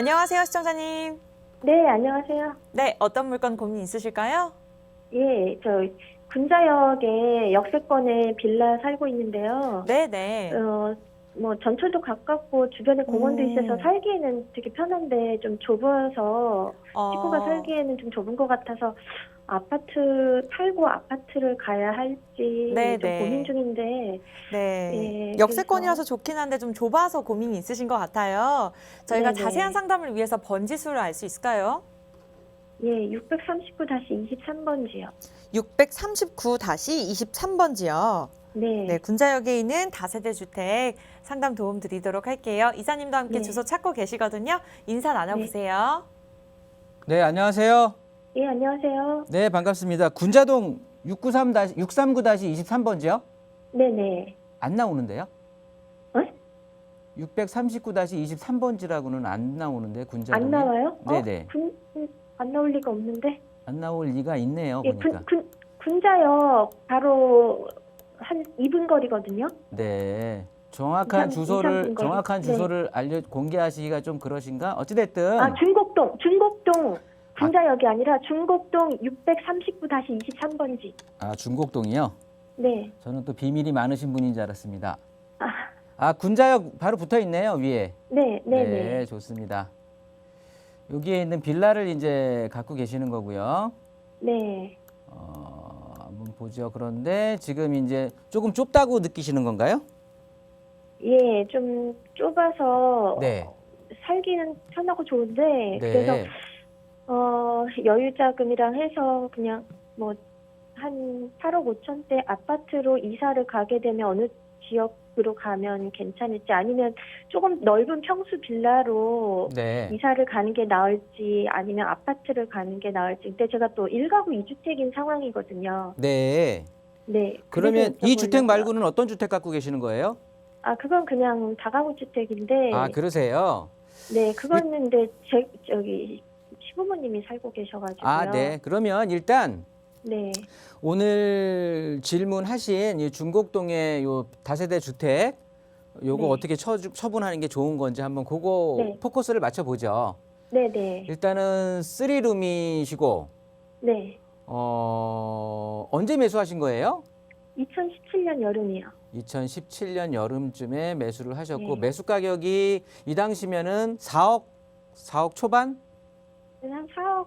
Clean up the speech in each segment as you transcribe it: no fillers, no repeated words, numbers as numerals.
안녕하세요, 시청자님. 네, 안녕하세요. 네, 어떤 물건 고민 있으실까요? 예, 저 군자역에 역세권에 빌라 살고 있는데요. 네네. 뭐 전철도 가깝고 주변에 공원도 있어서 살기에는 되게 편한데 좀 좁아서 식구가 살기에는 좀 좁은 것 같아서 아파트 팔고 아파트를 가야 할지 좀 고민 중인데. 네. 예, 역세권이라서 좋긴 한데 좀 좁아서 고민이 있으신 것 같아요. 저희가 네네. 자세한 상담을 위해서 번지수를 알 수 있을까요? 예, 639-23번지요. 639-23번지요. 네. 네, 군자역에 있는 다세대 주택 상담 도움 드리도록 할게요. 이사님도 함께 네. 주소 찾고 계시거든요. 인사 나눠보세요. 네, 안녕하세요. 예, 안녕하세요. 네, 반갑습니다. 군자동 639-23번지요? 네네. 안 나오는데요? 어? 639-23번지라고는 안 나오는데, 군자동이. 안 나와요? 네네. 안 나올 리가 없는데. 안 나올 리가 있네요, 예, 보니까. 군자역 바로 한 2분 거리거든요. 네. 정확한 2, 3분 거리. 주소를 공개하시기가 좀 그러신가? 어찌됐든. 아, 중곡동 군자역이 아니라 중곡동 639-23번지. 아, 중곡동이요? 네. 저는 또 비밀이 많으신 분인 줄 알았습니다. 아, 아, 군자역 바로 붙어 있네요, 위에. 네. 네, 좋습니다. 여기에 있는 빌라를 이제 갖고 계시는 거고요. 네. 한번 보죠. 그런데 지금 이제 조금 좁다고 느끼시는 건가요? 예, 좀 좁아서 네. 살기는 편하고 좋은데 네. 그래서 여유 자금이랑 해서 그냥 뭐 한 8억 5천대 아파트로 이사를 가게 되면 어느 지역으로 가면 괜찮을지, 아니면 조금 넓은 평수 빌라로 네. 이사를 가는 게 나을지, 아니면 아파트를 가는 게 나을지. 근데 제가 또 1가구 2주택인 상황이거든요. 네. 네. 그러면 이 주택 여쭤보려고요. 말고는 어떤 주택 갖고 계시는 거예요? 아, 그건 그냥 다가구 주택인데. 아, 그러세요? 네, 그거는 근데 저기 시부모님이 살고 계셔가지고요. 아, 네. 그러면 일단 네. 오늘 질문하신 이 중곡동의 요 다세대 주택 요거 네. 어떻게 처분하는 게 좋은 건지 한번 그거 네. 포커스를 맞춰 보죠. 네네. 일단은 3룸이시고 네. 언제 매수하신 거예요? 2017년 여름이요. 2017년 여름쯤에 매수를 하셨고, 네. 매수 가격이 이 당시면은 4억 초반? 한 4억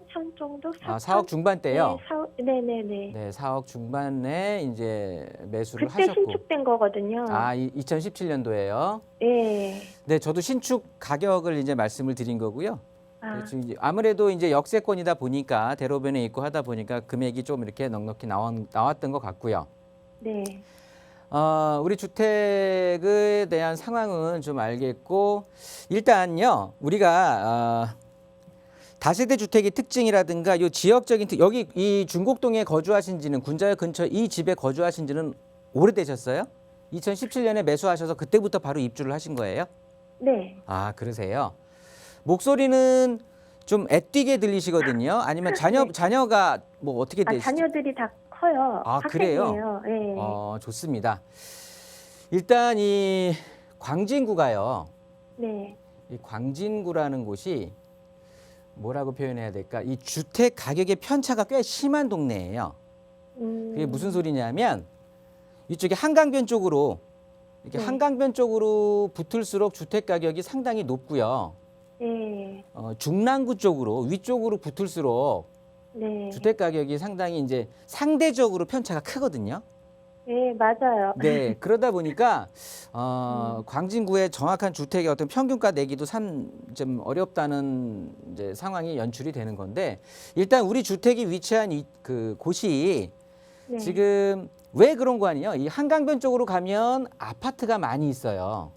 5천 정도? 4억 중반대요. 네네네. 네, 4억 중반에 이제 매수를 그때 하셨고. 신축된 거거든요. 2017년도에요. 네. 네, 저도 신축 가격을 이제 말씀을 드린 거고요. 아, 그렇죠. 이제 아무래도 이제 역세권이다 보니까 대로변에 있고 하다 보니까 금액이 좀 이렇게 넉넉히 나왔던 것 같고요. 네. 우리 주택에 대한 상황은 좀 알겠고, 일단요, 우리가 다세대 주택의 특징이라든가 요 지역적인 여기 이 중곡동에 거주하신 지는, 군자역 근처 이 집에 거주하신 지는 오래되셨어요? 2017년에 매수하셔서 그때부터 바로 입주를 하신 거예요? 네. 아, 그러세요? 목소리는 좀 애띠게 들리시거든요. 아니면 자녀가 뭐 어떻게 아, 되시죠? 자녀들이 다 커요. 아, 그래요? 학생이에요. 네. 좋습니다. 일단 이 광진구가요. 네. 이 광진구라는 곳이 뭐라고 표현해야 될까? 이 주택 가격의 편차가 꽤 심한 동네예요. 그게 무슨 소리냐면 이쪽에 한강변 쪽으로 이렇게 네. 한강변 쪽으로 붙을수록 주택 가격이 상당히 높고요. 네. 중랑구 쪽으로 위쪽으로 붙을수록 네. 주택 가격이 상당히 이제 상대적으로 편차가 크거든요. 네, 맞아요. 네, 그러다 보니까 광진구의 정확한 주택의 어떤 평균가 내기도 좀 어렵다는 이제 상황이 연출이 되는 건데, 일단 우리 주택이 위치한 그 곳이 네. 지금 왜 그런 거 아니에요? 이 한강변 쪽으로 가면 아파트가 많이 있어요.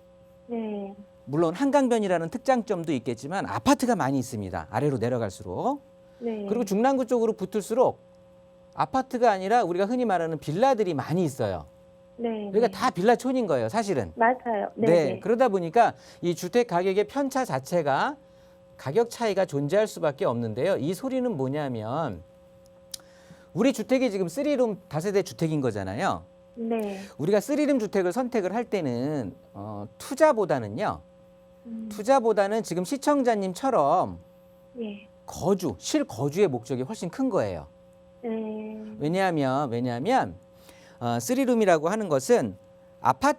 네. 물론 한강변이라는 특장점도 있겠지만 아파트가 많이 있습니다. 아래로 내려갈수록. 네. 그리고 중랑구 쪽으로 붙을수록 아파트가 아니라 우리가 흔히 말하는 빌라들이 많이 있어요. 네. 그러니까 다 빌라촌인 거예요, 사실은. 맞아요. 네. 네. 그러다 보니까 이 주택 가격의 편차 자체가 가격 차이가 존재할 수밖에 없는데요. 이 소리는 뭐냐면 우리 주택이 지금 3룸 다세대 주택인 거잖아요. 네. 우리가 3룸 주택을 선택을 할 때는 투자보다는요. 투자보다는 지금 시청자님처럼 예. 실거주의 목적이 훨씬 큰 거예요. 네. 왜냐하면 쓰리룸이라고 하는 것은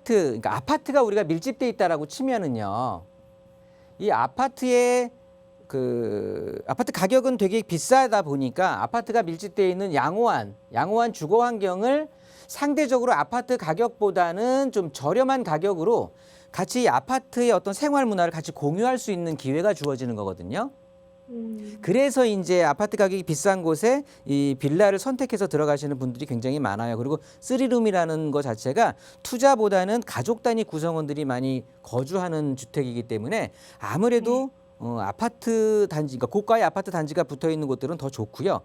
그러니까 아파트가 우리가 밀집돼 있다라고 치면은요, 이 아파트의 아파트 가격은 되게 비싸다 보니까 아파트가 밀집돼 있는 양호한 주거 환경을 상대적으로 아파트 가격보다는 좀 저렴한 가격으로 같이 이 아파트의 어떤 생활 문화를 같이 공유할 수 있는 기회가 주어지는 거거든요. 그래서 이제 아파트 가격이 비싼 곳에 이 빌라를 선택해서 들어가시는 분들이 굉장히 많아요. 그리고 쓰리룸이라는 것 자체가 투자보다는 가족 단위 구성원들이 많이 거주하는 주택이기 때문에 아무래도 아파트 단지, 그러니까 고가의 아파트 단지가 붙어 있는 곳들은 더 좋고요.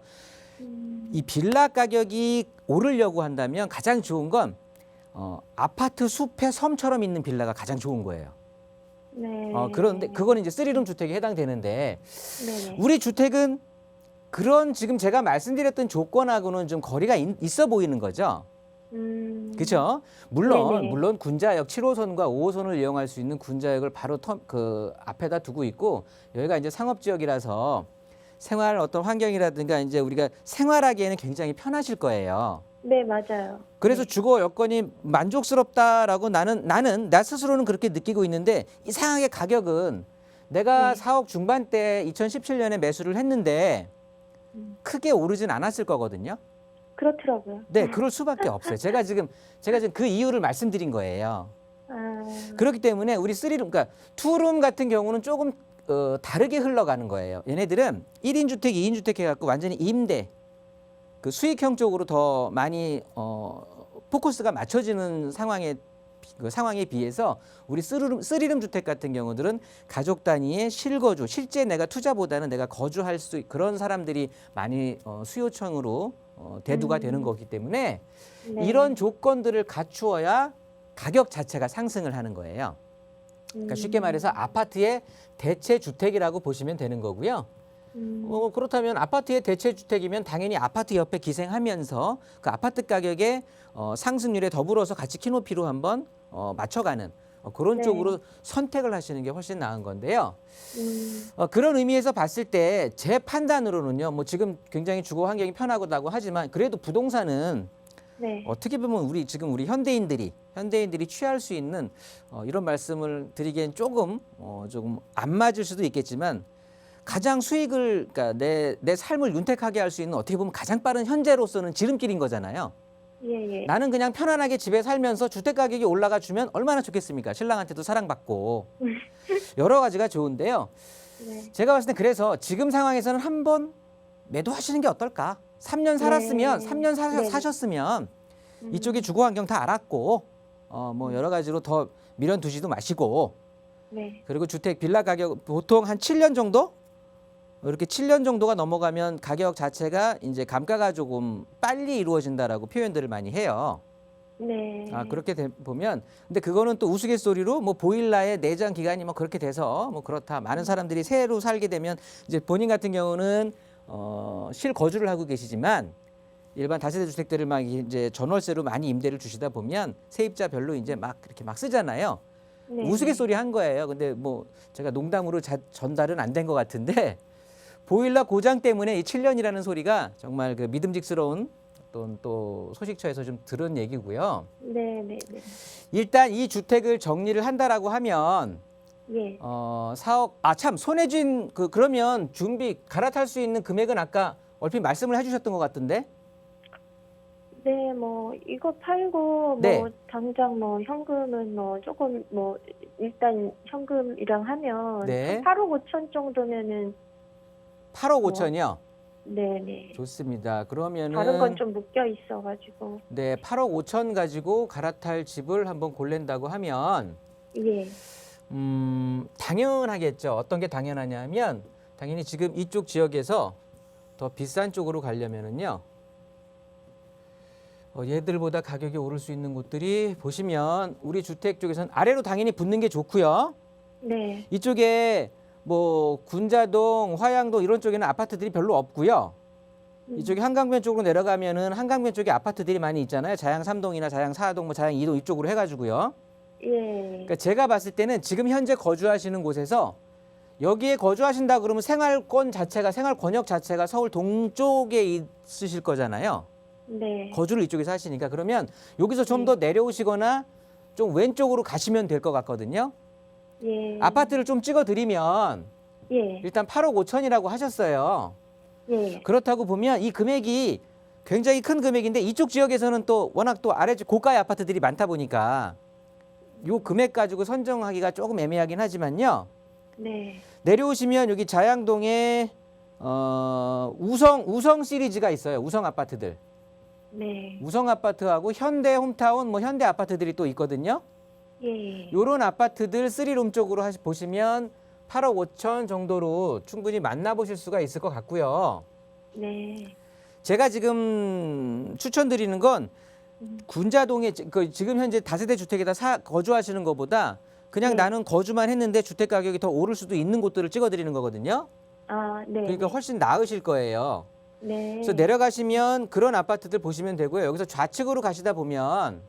이 빌라 가격이 오르려고 한다면 가장 좋은 건 아파트 숲의 섬처럼 있는 빌라가 가장 좋은 거예요. 네. 그런데 그거는 이제 쓰리룸 주택에 해당되는데 네네. 우리 주택은 그런 지금 제가 말씀드렸던 조건하고는 좀 거리가 있어 보이는 거죠. 그렇죠? 네네. 물론 군자역 7호선과 5호선을 이용할 수 있는 군자역을 바로 그 앞에다 두고 있고 여기가 이제 상업 지역이라서 생활 어떤 환경이라든가 이제 우리가 생활하기에는 굉장히 편하실 거예요. 네, 맞아요. 그래서 네. 주거 여건이 만족스럽다라고 나 스스로는 그렇게 느끼고 있는데 이상하게 가격은 내가 네. 4억 중반대 2017년에 매수를 했는데 크게 오르진 않았을 거거든요. 그렇더라고요. 네, 그럴 수밖에 없어요. 제가 지금 그 이유를 말씀드린 거예요. 아, 그렇기 때문에 우리 쓰리룸, 그러니까 투룸 같은 경우는 조금 다르게 흘러가는 거예요. 얘네들은 1인 주택, 2인 주택 해갖고 완전히 임대, 그 수익형 쪽으로 더 많이 포커스가 맞춰지는 상황에 비해서 우리 쓰리룸 주택 같은 경우들은 가족 단위의 실거주, 실제 내가 투자보다는 내가 거주할 수 그런 사람들이 많이 수요층으로 대두가 되는 거기 때문에 네. 이런 조건들을 갖추어야 가격 자체가 상승을 하는 거예요. 그러니까 쉽게 말해서 아파트의 대체 주택이라고 보시면 되는 거고요. 그렇다면 아파트의 대체 주택이면 당연히 아파트 옆에 기생하면서 그 아파트 가격의 상승률에 더불어서 같이 키높이로 한번 맞춰가는 그런 네. 쪽으로 선택을 하시는 게 훨씬 나은 건데요. 음, 그런 의미에서 봤을 때 제 판단으로는요, 뭐 지금 굉장히 주거 환경이 편하다고 하지만 그래도 부동산은 네. 어떻게 보면 우리 현대인들이 취할 수 있는 이런 말씀을 드리기엔 조금 안 맞을 수도 있겠지만 가장 수익을 그러니까 내 삶을 윤택하게 할 수 있는 어떻게 보면 가장 빠른 현재로서는 지름길인 거잖아요. 예, 예. 나는 그냥 편안하게 집에 살면서 주택 가격이 올라가 주면 얼마나 좋겠습니까? 신랑한테도 사랑받고 여러 가지가 좋은데요. 네. 제가 봤을 때 그래서 지금 상황에서는 한번 매도하시는 게 어떨까? 3년 살았으면, 네. 3년 네. 사셨으면 이쪽에 주거 환경 다 알았고 뭐 여러 가지로 더 미련 두지도 마시고 네. 그리고 주택 빌라 가격 보통 한 7년 정도? 이렇게 7년 정도가 넘어가면 가격 자체가 이제 감가가 조금 빨리 이루어진다라고 표현들을 많이 해요. 네. 그렇게 보면 근데 그거는 또 우스갯소리로 뭐 보일러의 내장 기간이 뭐 그렇게 돼서 뭐 그렇다. 많은 사람들이 새로 살게 되면 이제 본인 같은 경우는 실거주를 하고 계시지만 일반 다세대 주택들을 막 이제 전월세로 많이 임대를 주시다 보면 세입자 별로 이제 막 그렇게 막 쓰잖아요. 네. 우스갯소리 한 거예요. 근데 뭐 제가 농담으로 전달은 안 된 것 같은데 보일러 고장 때문에 이 7년이라는 소리가 정말 그 믿음직스러운 또 소식처에서 좀 들은 얘기고요. 네, 네, 네. 일단 이 주택을 정리를 한다라고 하면 예. 4억 참 손해진 그러면 준비 갈아탈 수 있는 금액은 아까 얼핏 말씀을 해주셨던 것 같은데. 네, 뭐 이거 팔고 네. 뭐 당장 뭐 현금은 뭐 조금 뭐 일단 현금이랑 하면 네. 한 8억 5천 정도면은 8억 5천이요. 네, 네. 좋습니다. 그러면은 다른 건 좀 묶여 있어가지고. 네, 8억 5천 가지고 갈아탈 집을 한번 고른다고 하면 예. 당연하겠죠. 어떤 게 당연하냐면 당연히 지금 이쪽 지역에서 더 비싼 쪽으로 가려면은요. 얘들보다 가격이 오를 수 있는 곳들이 보시면 우리 주택 쪽에서는 아래로 당연히 붙는 게 좋고요. 네. 이쪽에 뭐 군자동, 화양동 이런 쪽에는 아파트들이 별로 없고요. 이쪽에 한강변 쪽으로 내려가면은 한강변 쪽에 아파트들이 많이 있잖아요. 자양 3동이나 자양 4동, 뭐 자양 2동 이쪽으로 해가지고요. 예. 그러니까 제가 봤을 때는 지금 현재 거주하시는 곳에서 여기에 거주하신다 그러면 생활권 자체가 생활 권역 자체가 서울 동쪽에 있으실 거잖아요. 네. 거주를 이쪽에서 하시니까 그러면 여기서 좀 네. 더 내려오시거나 좀 왼쪽으로 가시면 될 것 같거든요. 예. 아파트를 좀 찍어 드리면 예. 일단 8억 5천이라고 하셨어요. 예. 그렇다고 보면 이 금액이 굉장히 큰 금액인데 이쪽 지역에서는 또 워낙 또 아래쪽 고가의 아파트들이 많다 보니까 요 금액 가지고 선정하기가 조금 애매하긴 하지만요. 네. 내려오시면 여기 자양동에 우성 시리즈가 있어요. 우성 아파트들. 네. 우성 아파트하고 현대 홈타운 뭐 현대 아파트들이 또 있거든요. 예. 요런 아파트들 3룸 쪽으로 보시면 8억 5천 정도로 충분히 만나보실 수가 있을 것 같고요. 네. 제가 지금 추천드리는 건 군자동에 지금 현재 다세대 주택에다 거주하시는 것보다 그냥 네. 나는 거주만 했는데 주택 가격이 더 오를 수도 있는 곳들을 찍어드리는 거거든요. 아, 네. 그러니까 훨씬 나으실 거예요. 네. 그래서 내려가시면 그런 아파트들 보시면 되고요. 여기서 좌측으로 가시다 보면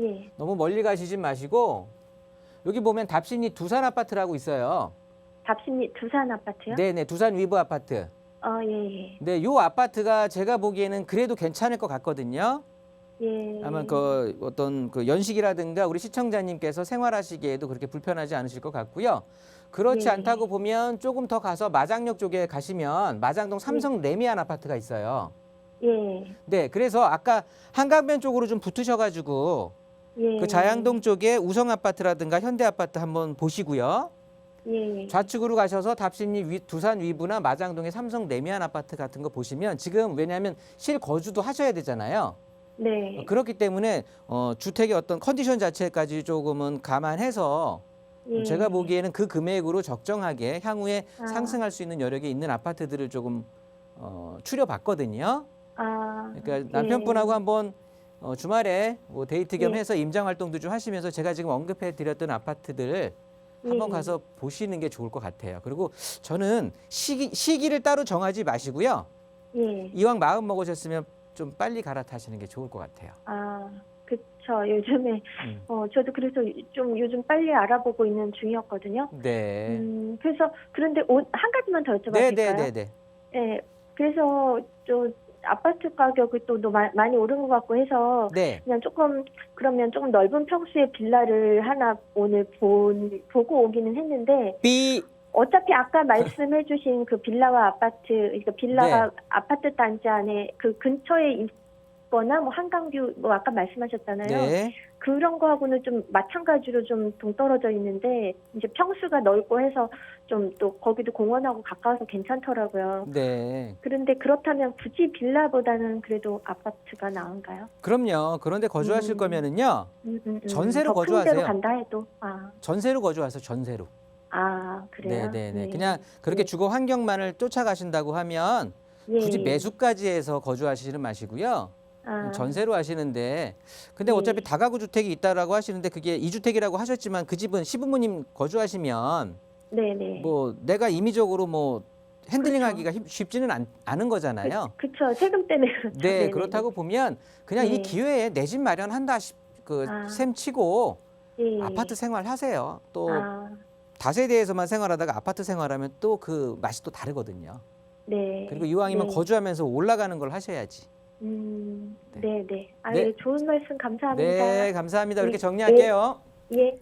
예. 너무 멀리 가시지 마시고 여기 보면 답신이 두산 아파트라고 있어요. 답심리 두산 아파트요? 네네, 두산 위브 아파트. 예. 네, 요 아파트가 제가 보기에는 그래도 괜찮을 것 같거든요. 예. 아마 그 어떤 그 연식이라든가 우리 시청자님께서 생활하시기에도 그렇게 불편하지 않으실 것 같고요. 그렇지 네. 않다고 보면 조금 더 가서 마장역 쪽에 가시면 마장동 삼성 레미안 아파트가 있어요. 예. 네, 그래서 아까 한강변 쪽으로 좀 붙으셔가지고 예. 그 자양동 쪽에 우성 아파트라든가 현대 아파트 한번 보시고요. 예. 좌측으로 가셔서 답신리 두산 위브나 마장동의 삼성 레미안 아파트 같은 거 보시면 지금 왜냐하면 실거주도 하셔야 되잖아요. 네. 그렇기 때문에 주택의 어떤 컨디션 자체까지 조금은 감안해서 예. 제가 보기에는 그 금액으로 적정하게 향후에 아. 상승할 수 있는 여력이 있는 아파트들을 조금 추려봤거든요. 아. 그러니까 남편분하고 예. 한번 주말에 뭐 데이트 겸 예. 해서 임장 활동도 좀 하시면서 제가 지금 언급해 드렸던 아파트들 한번 예. 가서 보시는 게 좋을 것 같아요. 그리고 저는 시기를 따로 정하지 마시고요. 예. 이왕 마음 먹으셨으면 좀 빨리 갈아타시는 게 좋을 것 같아요. 아, 그쵸. 요즘에, 음. 저도 그래서 좀 요즘 빨리 알아보고 있는 중이었거든요. 네. 그래서, 그런데 한 가지만 더 여쭤봐도 네, 될까요? 네, 네, 네. 네. 그래서 좀 아파트 가격이 또 많이 오른 것 같고 해서 네. 그냥 그러면 조금 넓은 평수의 빌라를 하나 오늘 보고 오기는 했는데 어차피 아까 말씀해주신 그 빌라와 아파트, 그러니까 빌라가 네. 아파트 단지 안에 그 근처에 있거나 뭐 한강뷰 뭐 아까 말씀하셨잖아요. 네. 그런 거하고는 좀 마찬가지로 좀 동떨어져 있는데 이제 평수가 넓고 해서 좀 또 거기도 공원하고 가까워서 괜찮더라고요. 네. 그런데 그렇다면 굳이 빌라보다는 그래도 아파트가 나은가요? 그럼요. 그런데 거주하실 거면은요. 전세로 더 거주하세요. 큰 데로 간다 해도 전세로 거주하세요. 전세로. 그래요? 네, 네, 네. 네. 그냥 그렇게 네. 주거 환경만을 쫓아가신다고 하면 굳이 예. 매수까지 해서 거주하시는 마시고요. 전세로 하시는데 근데 예. 어차피 다가구 주택이 있다라고 하시는데 그게 2주택이라고 하셨지만 그 집은 시부모님 거주하시면 네네. 뭐 내가 임의적으로 뭐 핸들링하기가 쉽지는 않은 거잖아요. 그쵸. 세금 때문에 그렇죠. 네, 네네네. 그렇다고 보면 그냥 이 네. 기회에 내 집 마련한다 셈 치고 예. 아파트 생활 하세요. 또 아, 다세대에서만 생활하다가 아파트 생활하면 또 그 맛이 또 다르거든요. 네. 그리고 이왕이면 네. 거주하면서 올라가는 걸 하셔야지. 네. 네. 네. 좋은 말씀 감사합니다. 네, 감사합니다. 이렇게 네. 정리할게요. 예.